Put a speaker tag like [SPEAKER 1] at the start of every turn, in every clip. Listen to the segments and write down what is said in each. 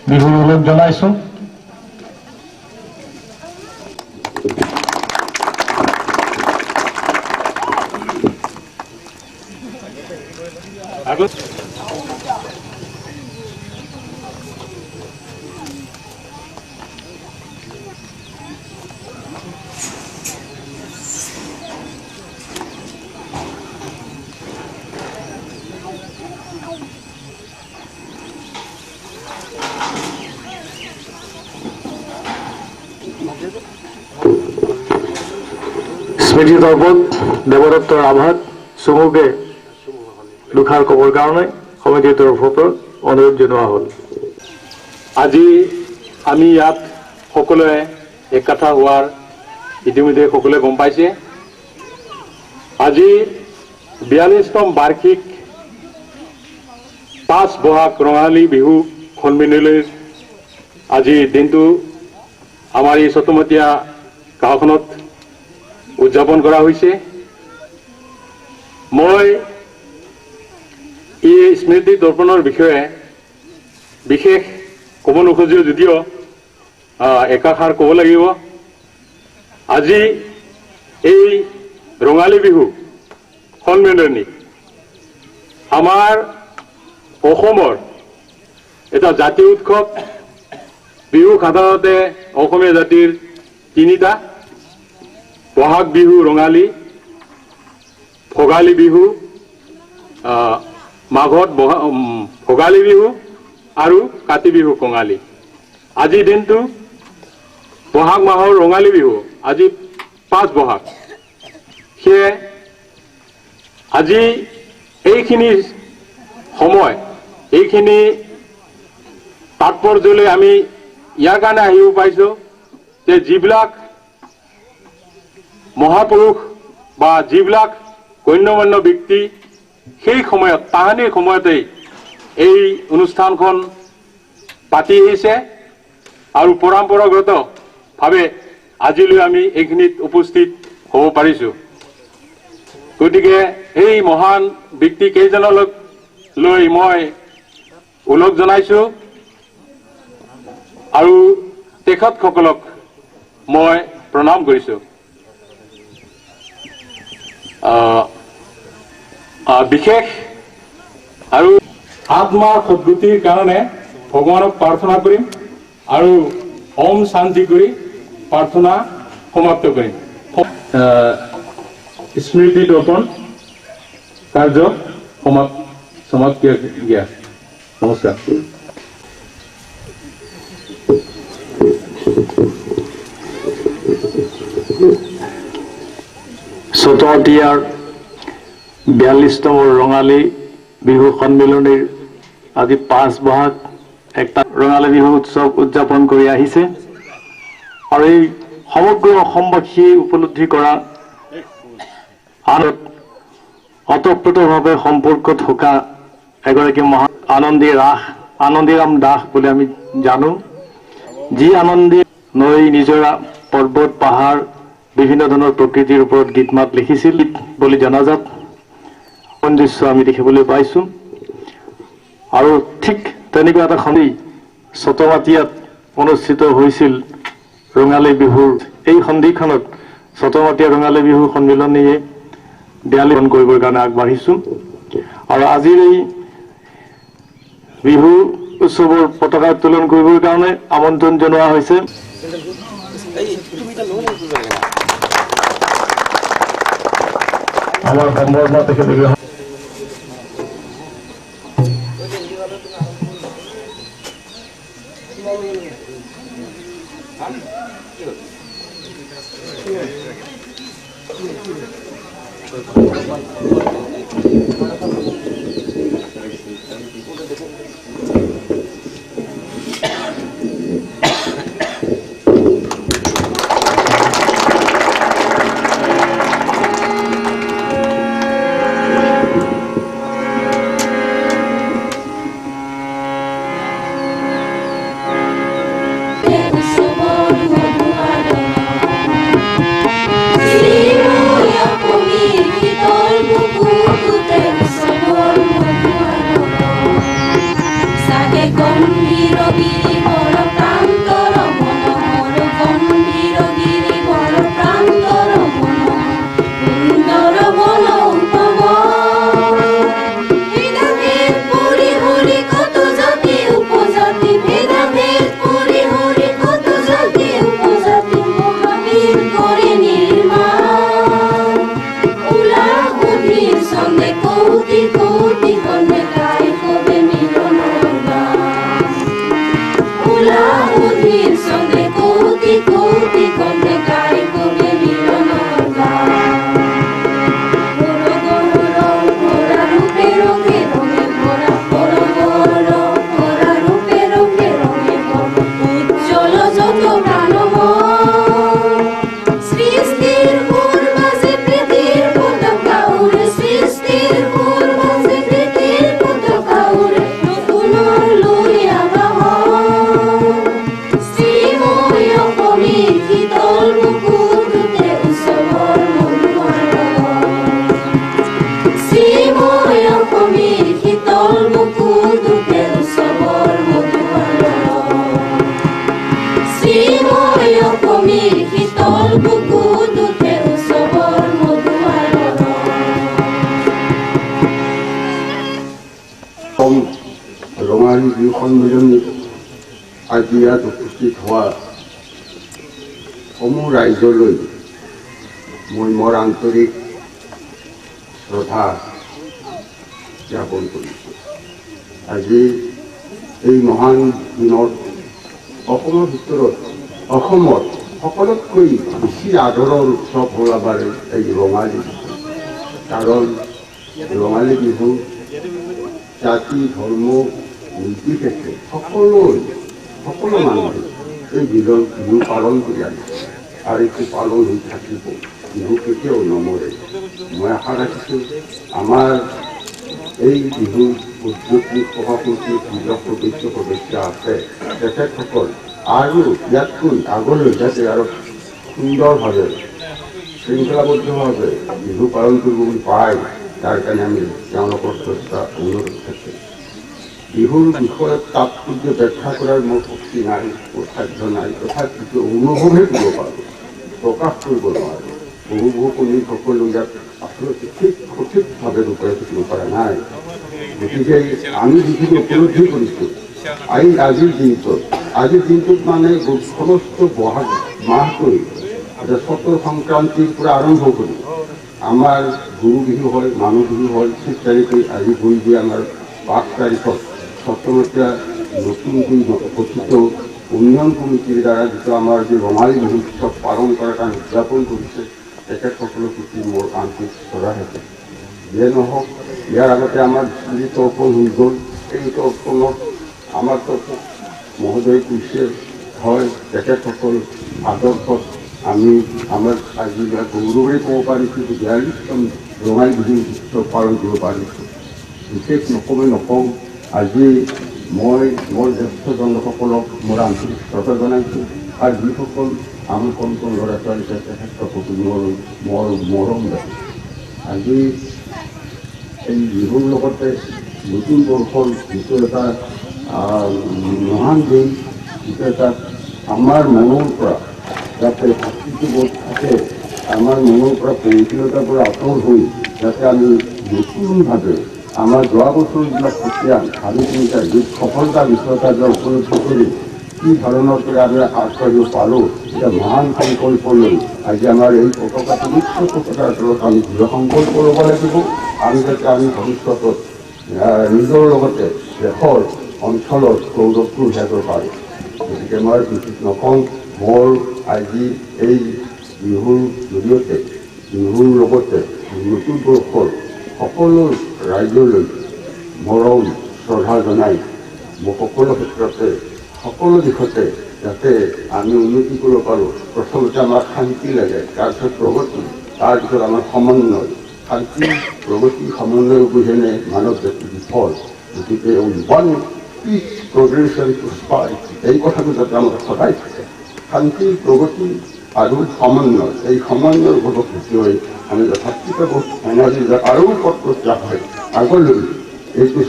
[SPEAKER 1] বিহুৰ ওলগ জনাইছোঁ। স্মৃতি তৰ্পত দেৱদত্তৰ আভাত চমুকে দুখাৰ ক'বৰ কাৰণে সমিতিৰ তৰফৰ পৰা অনুৰোধ জনোৱা হ'ল। আজি আমি ইয়াত সকলোৱে একঠা হোৱাৰ ইতিমধ্যে সকলোৱে গম পাইছে। আজি 42তম বাৰ্ষিক 5 বহাগ ৰঙালী বিহু সন্মিলনীৰ আজিৰ দিনটো আমাৰ এই চতমতীয়া গাঁওখনত উদযাপন কৰা হৈছে। মই এই স্মৃতি দৰ্পণৰ বিষয়ে বিশেষ ক'ব নোখোজো, যদিও একাষাৰ ক'ব লাগিব। আজি এই ৰঙালী বিহু সন্মিলনী আমাৰ অসমৰ এটা জাতীয় উৎসৱ। বিহু সাধাৰণতে অসমীয়া জাতিৰ 3টা: বহাগ বিহু ৰঙালী, ভোগালী বিহু, মাঘত ভোগালী বিহু আৰু কাতি বিহু কঙালী। আজিৰ দিনটো বহাগ মাহৰ ৰঙালী বিহু, আজি 5 বহাগ। সেয়ে আজি এইখিনি সময়, এইখিনি তাৎপৰ্যলৈ আমি ইয়াৰ কাৰণে আহিব পাইছোঁ যে যিবিলাক মহাপুৰুষ বা যিবিলাক গণ্যমান্য ব্যক্তি সেই সময়ত তাহানিৰ সময়তেই এই অনুষ্ঠানখন পাতি আহিছে আৰু পৰম্পৰাগতভাৱে আজিলৈ আমি এইখিনিত উপস্থিত হ'ব পাৰিছোঁ। গতিকে এই মহান ব্যক্তি কেইজনক লৈ মই ওলগ জনাইছোঁ আৰু তেখেতসকলক মই প্ৰণাম কৰিছোঁ। বিশেষ আৰু আত্মাৰ সদ্গতিৰ কাৰণে ভগৱানক প্ৰাৰ্থনা কৰিম আৰু ওম শান্তি কৰি প্ৰাৰ্থনা সমাপ্ত কৰিম। স্মৃতি দৰ্পণ কাৰ্য সমাপ্ত দিয়া। নমস্কাৰ। চতমতীয়াৰ 42তম ৰঙালী বিহু সন্মিলনীৰ আজি 5 বহাগ একটা ৰঙালী বিহু উৎসৱ উদযাপন কৰি আহিছে আৰু এই সমগ্ৰ অসমবাসীয়ে উপলব্ধি কৰা অতঃপ্ৰোতভাৱে সম্পৰ্ক থকা এগৰাকী মহান আনন্দীৰাম দাস বুলি আমি জানো, যি আনন্দী নৈ নিজৰা পৰ্বত পাহাৰ বিভিন্ন ধৰণৰ প্ৰকৃতিৰ ওপৰত গীত মাত লিখিছিল বুলি জনাজাত দৃশ্য আমি দেখিবলৈ পাইছোঁ। আৰু ঠিক তেনেকুৱা এটা সন্ধি চতমাতীয়াত অনুষ্ঠিত হৈছিল ৰঙালী বিহুৰ। এই সন্ধিখনত চতমাতীয়া ৰঙালী বিহু সন্মিলনীয়ে দেৱালীকৰণ কৰিবৰ কাৰণে আগবাঢ়িছোঁ আৰু আজিৰ এই বিহু উৎসৱৰ পতাকা উত্তোলন কৰিবৰ কাৰণে আমন্ত্ৰণ জনোৱা হৈছে। আমার সম্বর্ধনা থেকে
[SPEAKER 2] গম্ভীরগিরি বড় প্রান্তর মনোহর গম্ভীরগিরি বড় প্রান্তর মনোহর সুন্দর বন উপবন ভেদাভেদ পরিহরি কত জাতি উপজাতি ভেদাভেদ পরিহরি কত জাতি উপজাতি মহাবীর করে নির্মাণ উলা উদ্ভির সঙ্গে কৌতি কৌতি কন্যা গায় কবে মিলন গান উলা উদ্ভির সঙ্গে কৌতি কৌতি কন্যা গায় কবে মিলন গান ভরা রূপে রঙে রঙে ভরা ভরা রূপে রঙে রঙে ভরা উজ্জ্বল যত প্রাণময় সৃষ্টির পূর্বাসে প্রীতির পতাকা উড়ে সৃষ্টির পূর্বাসে প্রীতির পতাকা উড়ে নতুন লইয়া বাহন শ্রীময় কবির শীতল মুকুটে উৎসবর মধুমালন শ্রীময় কবির শীতল মুকুটে উৎসবর মধুমালন শ্রীময় কবির শীতল মুকুটে উৎসবর মধুমালন
[SPEAKER 3] ৰঙালী বিহু সন্মিলনী আজি ইয়াত উপস্থিত হোৱা সমূহ ৰাইজলৈ মই মোৰ আন্তৰিক শ্ৰদ্ধা জ্ঞাপন কৰিছোঁ। আজি এই মহান দিনত অসমৰ ভিতৰত অসমত সকলোতকৈ বেছি আদৰৰ উৎসৱ হ'ল আমাৰ এই ৰঙালী বিহু। কাৰণ ৰঙালী বিহু জাতি ধৰ্ম নিৰ্বিশেষে সকলো মানুহে এই বিহু পালন কৰি আহিছে আৰু এইটো পালন হৈ থাকিব। বিহু কেতিয়াও নমৰে। মই আশা ৰাখিছোঁ আমাৰ এই বিহু উদ্যোগী সভাপতি যিবিলাক সদস্য আছে তেখেতসকল আৰু ইয়াতকৈ আগলৈ যাতে আৰু সুন্দৰভাৱে শৃংখলাবদ্ধভাৱে বিহু পালন কৰিবলৈ পায় তাৰ কাৰণে আমি তেওঁলোকৰ চেষ্টা অনুৰোধ থাকে। বিহুৰ বিষয়ত তাৎপৰ্য ব্যাখ্যা কৰাৰ মোৰ শক্তি নাই, সাধ্য নাই, তথাপিতো অনুভৱহে কৰিব পাৰোঁ, প্ৰকাশ কৰিব নোৱাৰোঁ। বহু পণ্ডিতসকলো ইয়াত আচলতে সঠিকভাৱে ৰূপায়িত কৰিব পৰা নাই। গতিকে আমি যিখিনি উপলব্ধি কৰিছোঁ আজিৰ দিনটোত মানে সমস্ত বহাগ মাহটোৱে চতৰ সংক্ৰান্তিৰ পৰা আৰম্ভ কৰি আমাৰ গৰু বিহু হয়, মানুহ বিহু হয়। 6 তাৰিখে আজি গৈ দিয়ে আমাৰ 5 তাৰিখত সপ্তমতীয়া নতুনকৈ গঠিত উন্নয়ন কমিটিৰ দ্বাৰা যিটো আমাৰ যি ৰঙালী বিহু উৎসৱ পালন কৰাৰ কাৰণে উদযাপন কৰিছে তেখেতসকলৰ প্ৰতি মোৰ আন্তৰিক শ্ৰদ্ধা থাকে। যিয়ে নহওক ইয়াৰ আগতে আমাৰ যি তৰ্পণ হৈ গ'ল, এই তৰ্পণত আমাৰ তৰ্পণ মহোদয় কৈছে হয় তেখেতসকল আদৰ্শত আমি আমাৰ আজি গৌৰৱেৰে ক'ব পাৰিছোঁ যে 42তম ৰঙালী বিহু উৎসৱ পালন কৰিব পাৰিছোঁ। বিশেষ নকওঁ আজি মই মোৰ জ্যেষ্ঠজনসকলক মোৰ আন্তৰিক শ্ৰদ্ধা জনাইছোঁ আৰু যিসকল আমাৰ কণ ল'ৰা ছোৱালী তেখেতৰ প্ৰতি মোৰ মৰম ৰাখিছোঁ। আজি এই বিহুৰ লগতে নতুন বৰ্ষৰ যিটো এটা মহান দিন, যিটো এটা আমাৰ মনৰ পৰা যাতে ভাতৃত্ববোধ থাকে, আমাৰ মনৰ পৰা পবিত্ৰতাৰ পৰা আঁতৰ হৈ যাতে আমি নতুনভাৱে আমাৰ যোৱা বছৰ যিবিলাক প্ৰক্ৰিয়া ভাবি চিন্তা যি সফলতা বিফলতাবিলাক উপলব্ধি কৰি কি ধৰণৰ পৰা আমি আগবাঢ়িব পাৰোঁ, এতিয়া মহান সংকল্প লৈ আজি আমাৰ এই পতাকাটো উচ্চ পতাকাৰ তলত আমি দৃঢ় সংকল্প ল'ব লাগিব। আমি যাতে আমি ভৱিষ্যতত নিজৰ লগতে দেশৰ অঞ্চলৰ গৌৰৱটো হেৰাব পাৰোঁ। গতিকে মই বিশেষ নকওঁ, মোৰ আজি এই বিহুৰ জৰিয়তে বিহুৰ লগতে নতুন বৰ্ষৰ সকলো ৰাইজলৈ মৰম শ্ৰদ্ধা জনাই মই সকলো ক্ষেত্ৰতে সকলো দিশতে যাতে আমি উন্নতি কৰিব পাৰোঁ। প্ৰথমতে আমাৰ শান্তি লাগে, তাৰপিছত প্ৰগতি, তাৰপিছত আমাৰ সমন্বয়। শান্তি প্ৰগতি সমন্বয় অবিহনে মানৱ জাতি বিফল। গতিকে one piece progression to spy, এই কথাটো যাতে আমাৰ সদায় থাকে। শান্তি প্ৰগতি আৰু সমন্বয়, এই সমন্বয়ৰ ওপৰত ভিত্তি হৈ আমি ভাতৃত্ববোধ এনাৰ্জি আৰু ওপৰত প্ৰত্যাহ হয় আগলৈ এইটো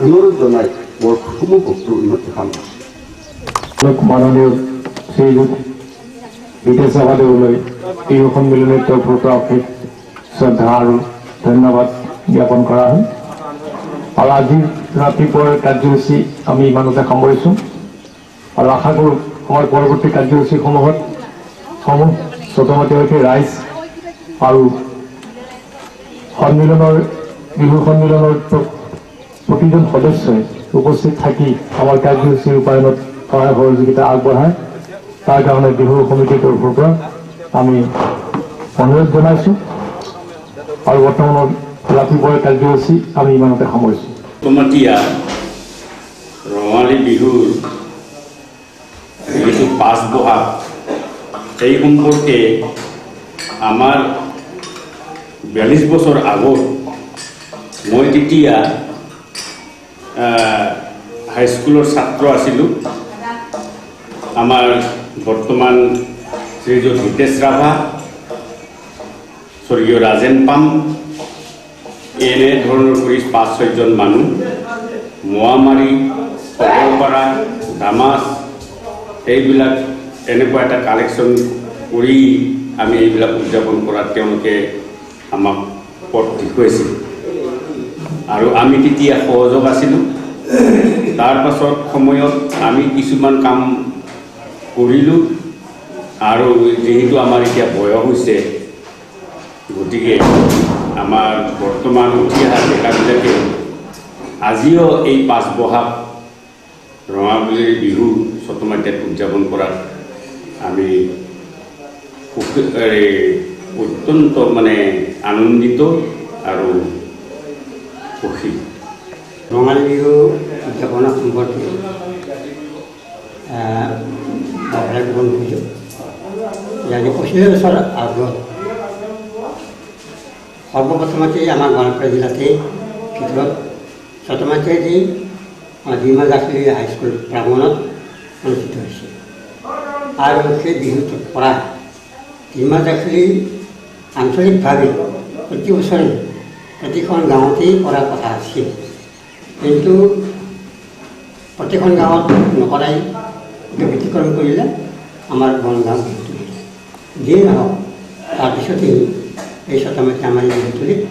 [SPEAKER 3] অনুৰোধ জনাই বৰসমূহ বস্তুৰ উন্নতি কাম কৰিছে।
[SPEAKER 1] মাননীয় শ্ৰীযুত হিতেশ ৰাভাদেৱলৈ এই সন্মিলনীৰ তৰফৰ পৰা অশেষ শ্ৰদ্ধা আৰু ধন্যবাদ জ্ঞাপন কৰা হয়। আৰু আজিৰ ৰাতিপুৱাৰ কাৰ্যসূচী আমি ইমানতে সামৰিছোঁ আৰু আশা কৰোঁ আমাৰ পৰৱৰ্তী কাৰ্যসূচীসমূহত ছটমাটিয়াবাসী ৰাইজ আৰু বিহু সন্মিলনৰ প্ৰতিজন সদস্যই উপস্থিত থাকি আমাৰ কাৰ্যসূচী ৰূপায়ণত সহায় সহযোগিতা আগবঢ়ায় তাৰ কাৰণে বিহু সমিতিৰ তৰফৰ পৰা আমি অনুৰোধ জনাইছোঁ আৰু বৰ্তমানৰ ৰাতিপুৱাৰ কাৰ্যসূচী আমি ইমানতে সামৰিছোঁ।
[SPEAKER 4] ছটমাটিয়া ৰঙালী বিহুৰ যিটো পাঁচ বহাগ এই সম্পৰ্কে আমাৰ 42 বছৰ আগত মই তেতিয়া হাইস্কুলৰ ছাত্ৰ আছিলোঁ। আমাৰ বৰ্তমান শ্ৰীযুত হিতেশ ৰাভা, স্বৰ্গীয় ৰাজেন পাম, এনেধৰণৰ কৰি 5-6জন মানুহ মোৱামাৰী, সবৰপাৰা, ডামাছ এইবিলাক এনেকুৱা এটা কালেকশ্যন কৰি আমি এইবিলাক উদযাপন কৰাত তেওঁলোকে আমাক পথ দেখুৱাইছিল আৰু আমি তেতিয়া সহযোগ আছিলোঁ। তাৰ পাছত সময়ত আমি কিছুমান কাম কৰিলোঁ আৰু যিহেতু আমাৰ এতিয়া বয়স হৈছে গতিকে আমাৰ বৰ্তমান উঠি অহা ডেকাবিলাকে আজিও এই পাঁচ বহাগ ৰঙালী বিহু ছটমাটিয়াত উদযাপন কৰাত আমি অত্যন্ত আনন্দিত আৰু সুখী।
[SPEAKER 5] ৰঙালী বিহু উদযাপনৰ সম্পৰ্কে অভিযোগ কৰিছোঁ যে আজি 25 বছৰ আগত সৰ্বপ্ৰথমতে আমাৰ গোৱালপাৰা জিলাতে ভিতৰত ছটমাটিয়া যি ডিমাজাখলি হাইস্কুল প্ৰাংগণত অনুষ্ঠিত হৈছে আৰু সেই বিহুটোৰ পৰা ডিমাজাখলি আঞ্চলিকভাৱে প্ৰতি বছৰে প্ৰতিখন গাঁৱতেই কৰাৰ কথা আছিল, কিন্তু প্ৰতিখন গাঁৱত নকৰাই ব্যতিক্ৰম কৰিলে আমাৰ বনগাঁও বিহুতলী। যিয়ে নহওক তাৰপিছতেই এই ছটমাটিয়া আমাৰ বিহুতলীত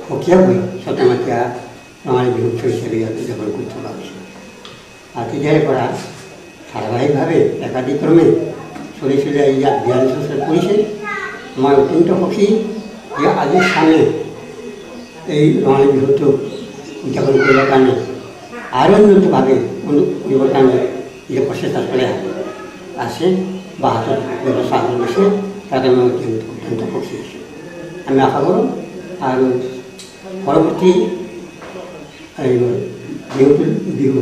[SPEAKER 5] সুকীয়াকৈ ছটমাটিয়া ৰঙালী বিহু উৎসৱ হিচাপে উদযাপন কৰি থকা হৈছে আৰু তেতিয়াৰে পৰা ধাৰাবাহিকভাৱে একাধিক্ৰমে চলি ইয়াত 42 বছৰ পৰিছে। মই অত্যন্ত সুখী যে আজি চামে এই ৰঙালী বিহুটো উদযাপন কৰিবৰ কাৰণে আৰু উন্নতভাৱে কৰিবৰ কাৰণে যে প্ৰচেষ্টা চলাই আছে বা হাতত ব্যৱস্থা হাতত লৈছে তাতে মই অত্যন্ত সুখী হৈছোঁ। আমি আশা কৰোঁ আৰু পৰৱৰ্তী বিহু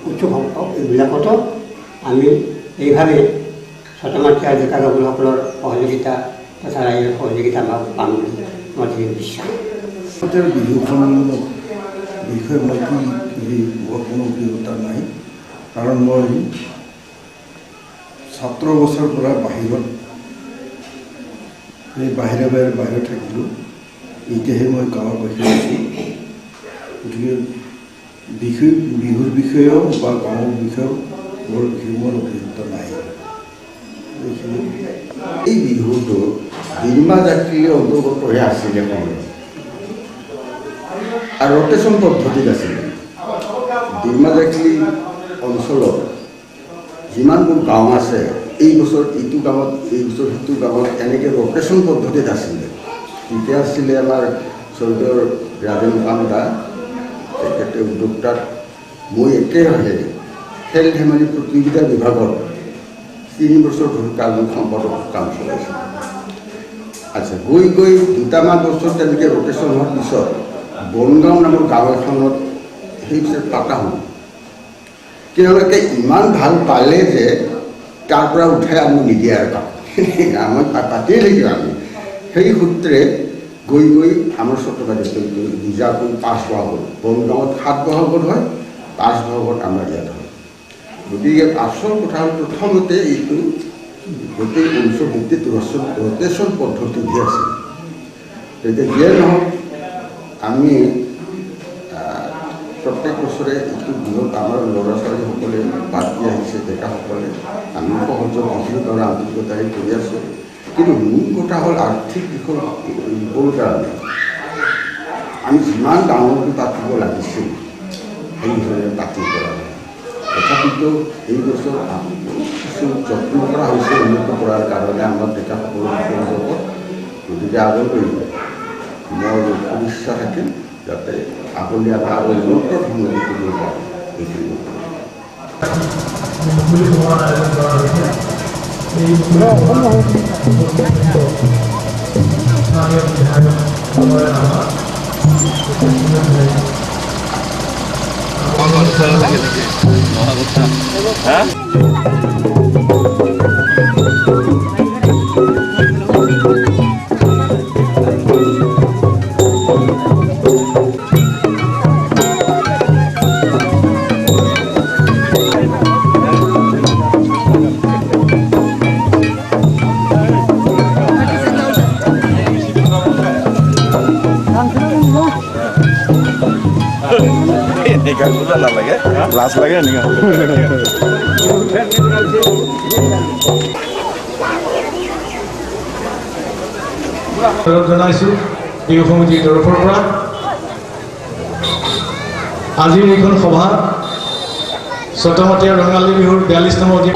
[SPEAKER 5] উৎসৱ এইবিলাকতো আমি এইভাৱে ছটমাটিয়াৰ ডেকা গাভৰুসকলৰ সহযোগিতা তথা ৰাইজৰ সহযোগিতা পাম বুলি মই দৃঢ় বিশ্বাস।
[SPEAKER 6] বিহুখনৰ বিষয়ে মই কোনো অভিজ্ঞতা নাই, কাৰণ মই ছাত্ৰ অৱস্থাৰ পৰা বাহিৰত থাকিলোঁ। এতিয়াহে মই গাঁৱৰ বাহিৰত আছোঁ, গতিকে বিহুৰ বিষয়েও বা গাঁৱৰ বিষয়েও বৰ বিশেষ মোৰ অভিজ্ঞতা নাই।
[SPEAKER 3] এই বিহুটো ডিমাজাখলিৰ অন্তৰ্গতহে আছিলে আৰু ৰটেশ্যন পদ্ধতিত আছিলে। ডিমাজাখলি অঞ্চলত যিমানবোৰ গাঁও আছে এই বছৰ এইটো গাঁৱত, এই বছৰ সিটো গাঁৱত এনেকৈ ৰটেশ্যন পদ্ধতিত আছিলে। তেতিয়া আছিলে আমাৰ স্বৰ্গীয় ৰাজেন পাণ্ডা, তেখেতে উদ্যোক্তাত মই একেৰাহে খেল ধেমালি প্ৰতিযোগিতা বিভাগত 3 বছৰ ধৰি কাৰ্য সম্পাদক কাম চলাইছিল। আচ্ছা, গৈ দুটামান বছৰ তেনেকৈ ৰটেশ্যন হোৱাৰ পিছত বনগাঁও নামৰ গাঁও এখনত সেই পিছত পাতা হ'ল। তেওঁলোকে ইমান ভাল পালে যে তাৰ পৰা উঠাই আমি নিদিয়ে আৰু কাম আমাক পাতিয়ে থাকিব। আমি সেই সূত্ৰে গৈ আমাৰ ছটমাটিয়া নিজাকৈ 5 বহাগত, বনগাঁৱত 7 বহাগত হয়, 5 বহাগত আমাৰ ইয়াত হয়। গতিকে আচল কথা হ'ল প্ৰথমতে এইটো গোটেই অঞ্চল গোটেই ৰটেশ্যন পদ্ধতিহে আছিল। তেতিয়া যিয়ে নহওক আমি প্ৰত্যেক বছৰে এইটো দিনত আমাৰ ল'ৰা ছোৱালীসকলে পাতি আহিছে, ডেকাসকলে আমি সহযোগ দিছিলোঁ কাৰণ আন্তৰিকতাৰে কৰি আছোঁ। কিন্তু মূল কথা হ'ল আৰ্থিক দিশৰ কাৰণে আমি যিমান ডাঙৰকৈ পাতিব লাগিছিল সেইধৰণে পাতি কৰা নাই। তথাপিতো এই বছৰ কিছু যত্ন কৰা হৈছে উন্নত কৰাৰ কাৰণে আমাৰ ডেকাসকলৰ লগত। গতিকে আগলৈ মোৰ সমস্যা থাকিল যাতে আগলৈ আমি আৰু উন্নত ধৰণে কৰিব পাৰোঁ এইখিনি।
[SPEAKER 7] এনেকা কৰিব নালাগে, লাজ লাগে এনেকা।
[SPEAKER 1] জনাইছোঁ বিহু সমিতিৰ তৰফৰ পৰা আজিৰ এইখন সভা ছটমতীয়া ৰঙালী বিহুৰ 42তম দিন।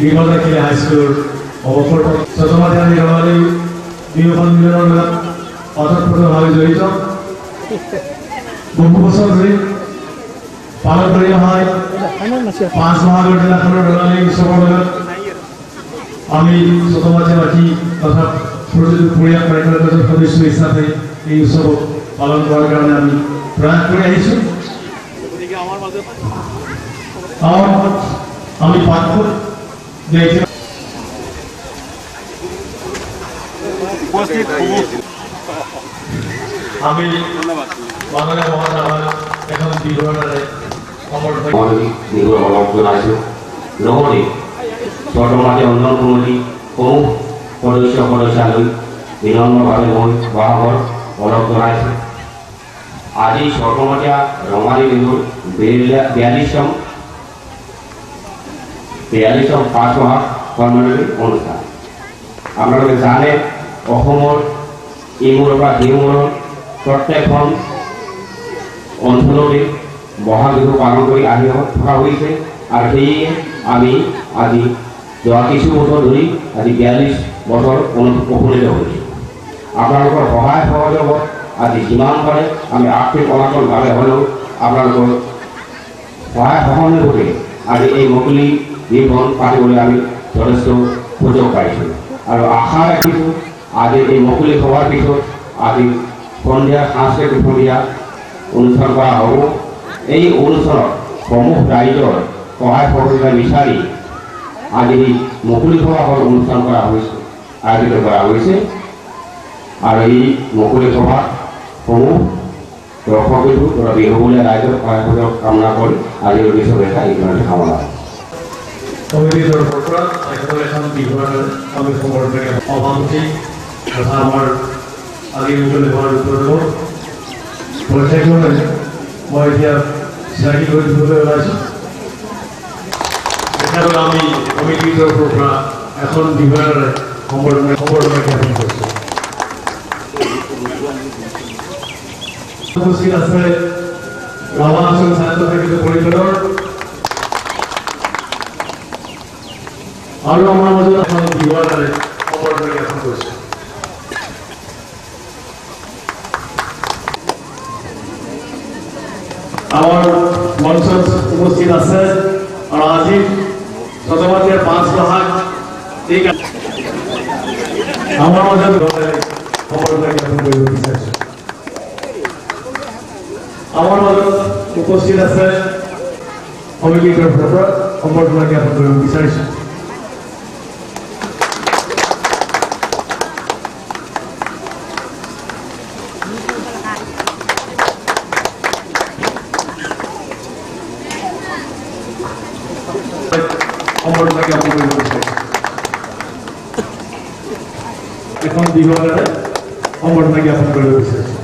[SPEAKER 8] বিমলাখিনি হাইস্কুলৰ অৱসৰ ছজমাধি ৰঙালী বিহু সন্মিলনৰ লগত অৰ্থপূৰ্ণভাৱে জড়িত বহু বছৰ ধৰি পালন কৰি অহা 5 বহাগৰ দিনাখনৰ ৰঙালী উৎসৱৰ লগত আমি ছজমাধিবাসী তথা পৰিয়াল পাৰিবাৰিক সদস্য হিচাপে এই উৎসৱ পালন কৰাৰ কাৰণে আমি প্ৰয়াস কৰি আহিছোঁ। গতিকে আমাৰ মাজত আমি পাঠক আমি বাংলা মহাসভাৰ এখন বিৱৰণেৰে
[SPEAKER 9] বিহুৰ অলপ জনাইছোঁ। লগতে বৰ্তমানে উন্নয়ন কমিটিসমূহ সদস্যলৈ বিনম্ৰভাৱে মই বহাগৰ অলপ জনাইছোঁ। আজি স্বৰ্গমতীয়া ৰঙালী বিহুৰ 42তম 5 বহাগ সন্মিলনী অনুষ্ঠান। আপোনালোকে জানে অসমৰ ইমূৰৰ পৰা সিমূৰৰ প্ৰত্যেকখন অঞ্চলতে বহাগ বিহু পালন কৰি আহি থকা হৈছে আৰু সেয়ে আমি আজি যোৱা কিছু বছৰ ধৰি আজি 42 বছৰ উপনীত হৈছোঁ। আপোনালোকৰ সহায় সহযোগত আজি যিমান পাৰে আমি আৰ্থিক অনাটনভাৱে হ'লেও আপোনালোকৰ সহায় সহযোগতে আজি এই মুকলি বিহুখন পাতিবলৈ আমি যথেষ্ট সুযোগ পাইছোঁ আৰু আশা ৰাখিছোঁ আজি এই মুকলি হোৱাৰ পিছত আজি সন্ধিয়া সাংস্কৃতিক সন্ধিয়া অনুষ্ঠান কৰা হ'ব। এই অনুষ্ঠানত সমূহ ৰাইজৰ সহায় সহযোগিতা বিচাৰি আজি মুকলি সভাৰ অনুষ্ঠান কৰা হৈছে আয়োজিত কৰা হৈছে আৰু এই মুকলি সভাসমূহ দৰ্শক বিহু তথা বিহুবলীয়া ৰাইজৰ সহায় সহযোগ কামনা কৰি আজিৰ উদ্দেশ্য ৰেখা এইখনতে কামনা
[SPEAKER 8] কমিটিৰ তৰফৰ পৰা এখন বিৱৰণে আমি সমৰ্পণ সভাপতি তথা আমাৰ আজি মুকলি হোৱাৰ ওপৰত প্ৰত্যেকজনে মই এতিয়া চিনাকি কৰি দিবলৈ ওলাইছোঁ। তেখেতক আমি কমিটিৰ তৰফৰ পৰা এখন বিৱৰণেৰে সমৰ্পণ জ্ঞাপন কৰিছোঁ। উপস্থিত আছে ৰাভা অঞ্চল ছাত্ৰ সাহিত্য পৰিষদৰ আৰু আমাৰ মাজত এখন বিৱৰণেৰে সমৰ্পণ জ্ঞাপন কৰিছোঁ। আমাৰ মঞ্চত উপস্থিত আছে আৰু আজি ছজমাধিৰ 5 বহাগ ঠিক আমাৰ মাজত সমৰ্পণ জ্ঞাপন কৰিব বিচাৰিছোঁ। আমাৰ মাজত উপস্থিত আছে সমিতিৰ তৰফৰ পৰা সমৰ্পণ জ্ঞাপন কৰিব বিচাৰিছোঁ। এখন বিৱৰণেৰে সম্বৰ্ধনা জ্ঞাপন কৰিব বিচাৰিছোঁ।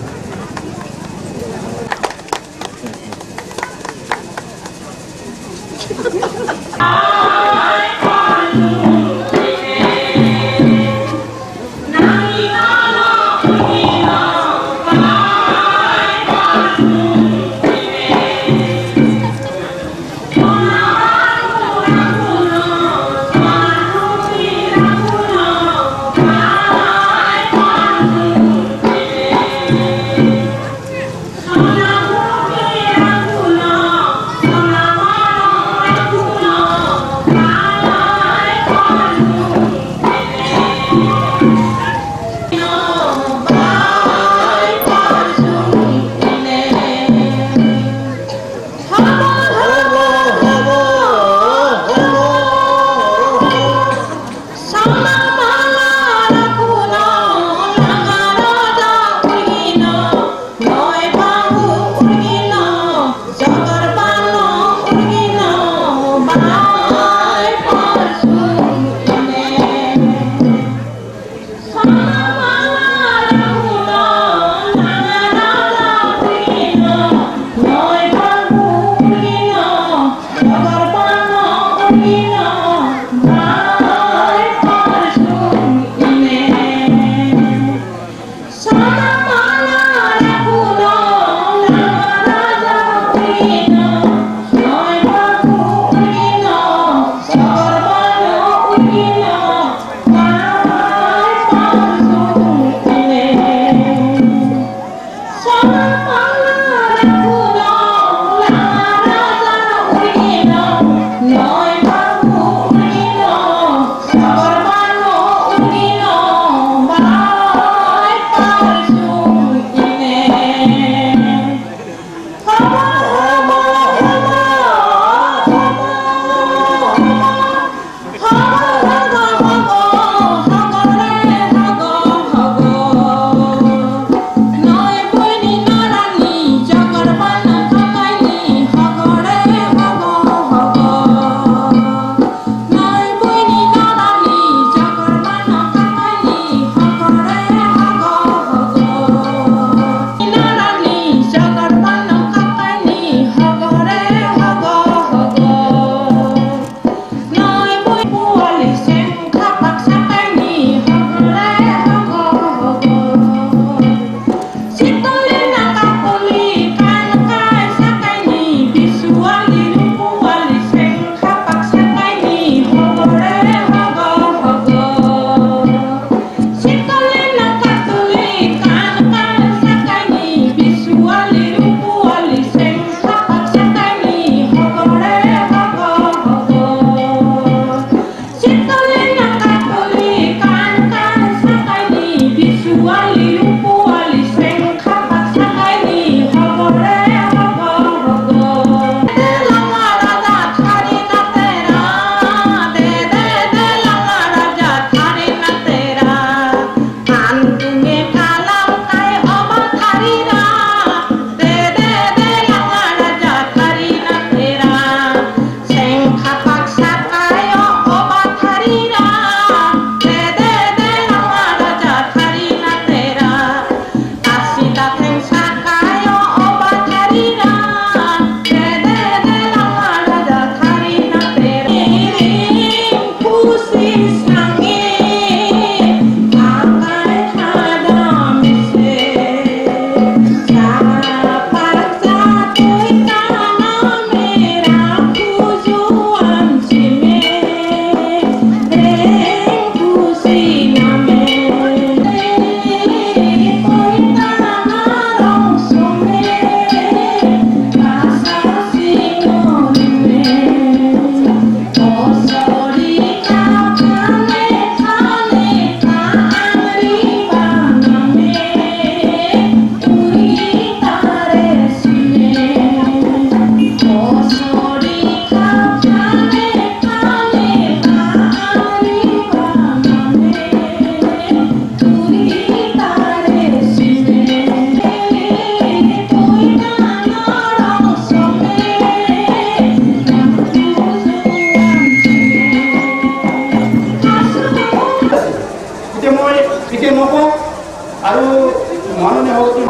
[SPEAKER 8] মাননীয় সভাপতি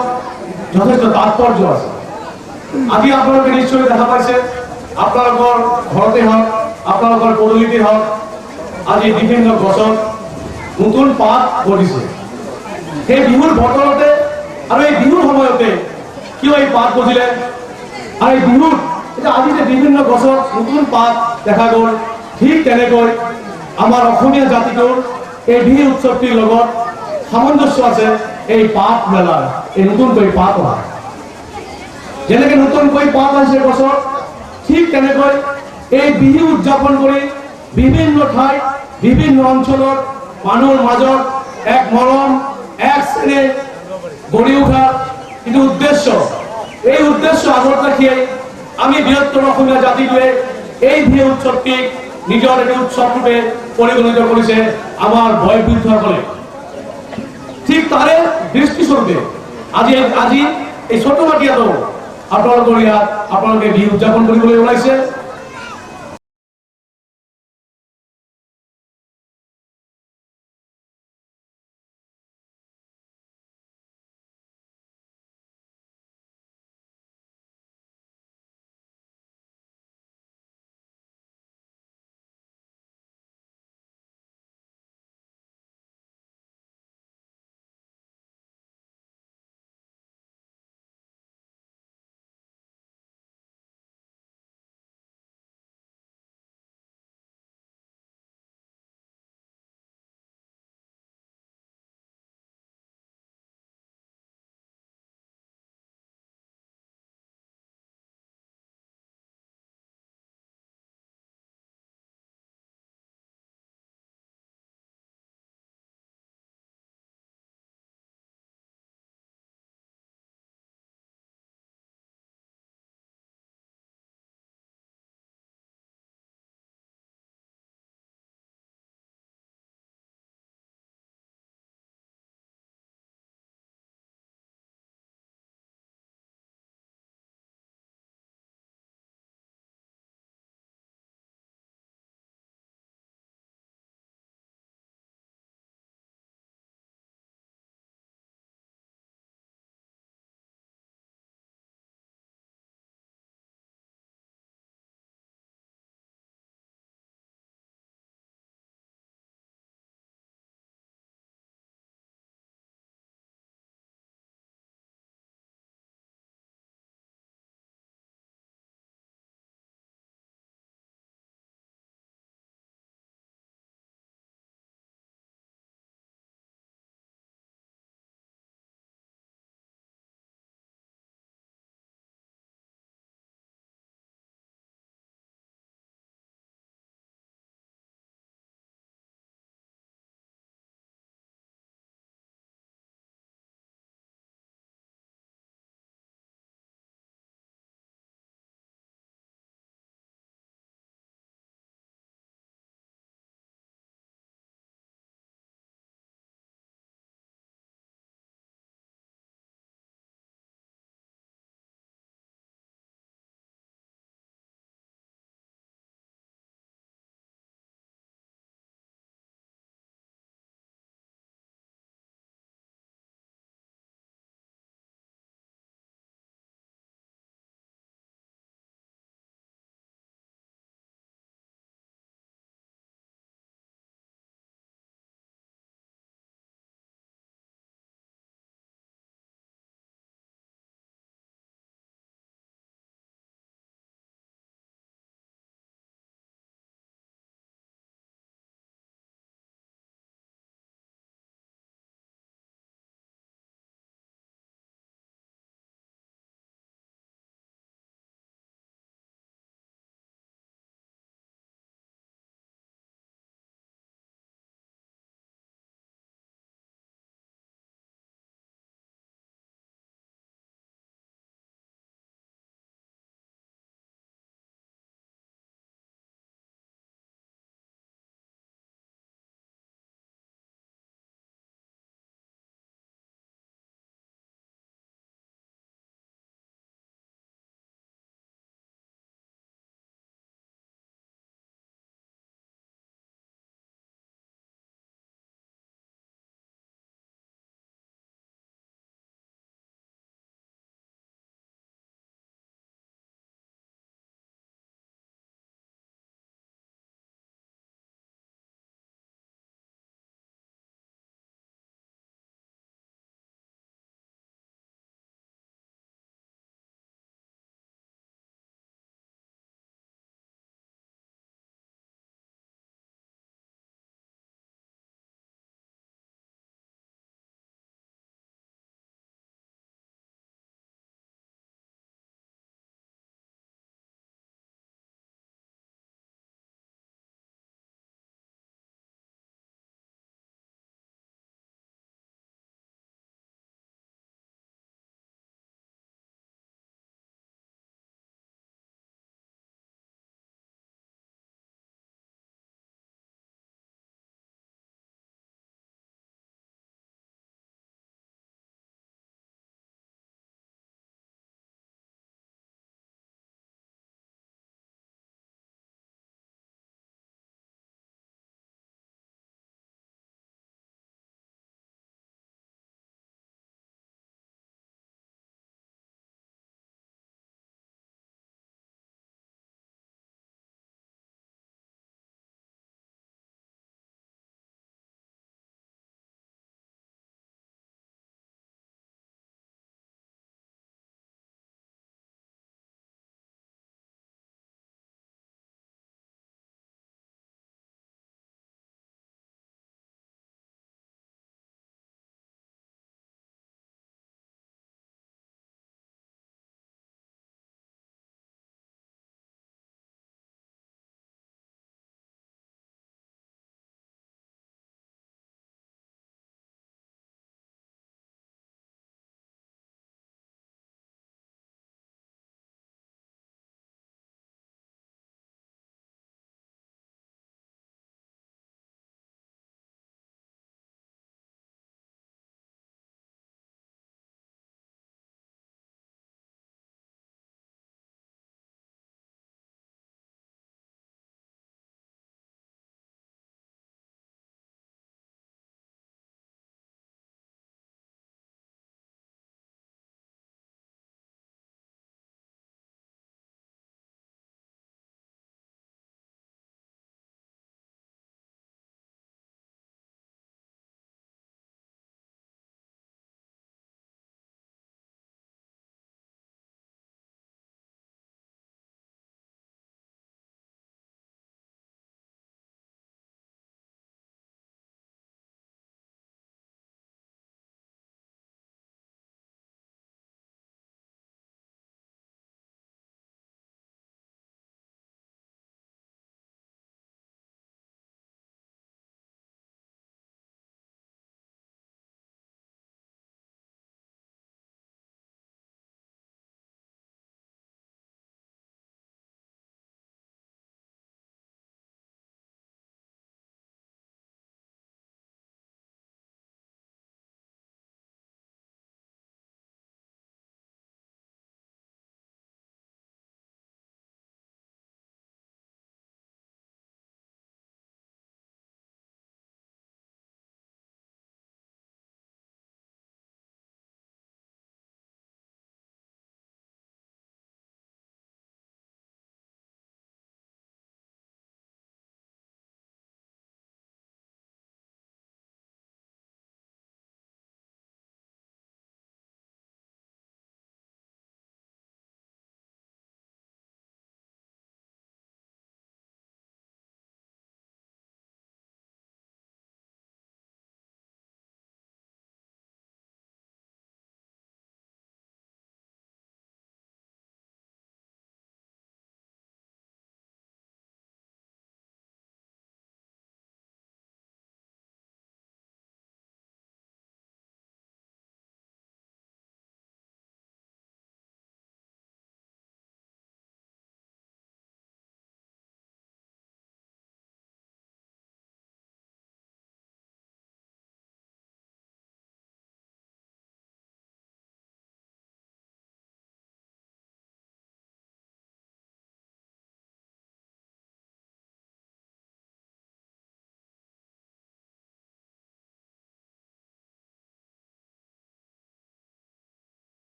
[SPEAKER 8] যথেষ্ট তাৎপৰ্য আছে। আজি আপোনালোকে নিশ্চয় দেখা পাইছে, আপোনালোকৰ ঘৰতে হওক, আপোনালোকৰ পদূলিতে হওক, আজি বিভিন্ন গছত নতুন পাত গজিছে। সেই বিহুৰ বতৰতে আৰু এই বিহুৰ সময়তে কিয় এই পাত গজিলে, আৰু এই বিহুত আজি যে বিভিন্ন গছত নতুন পাত দেখা গ'ল, ঠিক তেনেকৈ আমাৰ অসমীয়া জাতিটোৰ এই বিহু উৎসৱটিৰ লগত সামঞ্জস্য আছে এই পাত মেলাৰ, এই নতুনকৈ পাত অহা। যেনেকৈ নতুনকৈ পাত আহিছে গছত, ঠিক তেনেকৈ এই বিহু উদযাপন কৰি বিভিন্ন ঠাইত বিভিন্ন অঞ্চলত মানুহৰ মাজত এক মৰম, এক শ্ৰেণী গঢ়ি উঠাৰ কিন্তু উদ্দেশ্য, এই উদ্দেশ্য আগত ৰাখিয়েই আমি বৃহত্তৰ অসমীয়া জাতিটোৱে এই বিহু উৎসৱটিক নিজৰ এটি উৎসৱ ৰূপে পৰিগণিত কৰিছে আমাৰ বয়োবৃদ্ধসকলে। ঠিক তাৰে দৃষ্টিস্বৰূপে আজি এই ছোটমাটিয়াতো আপোনালোকৰ ইয়াত আপোনালোকে বিহু উদযাপন কৰিবলৈ ওলাইছে।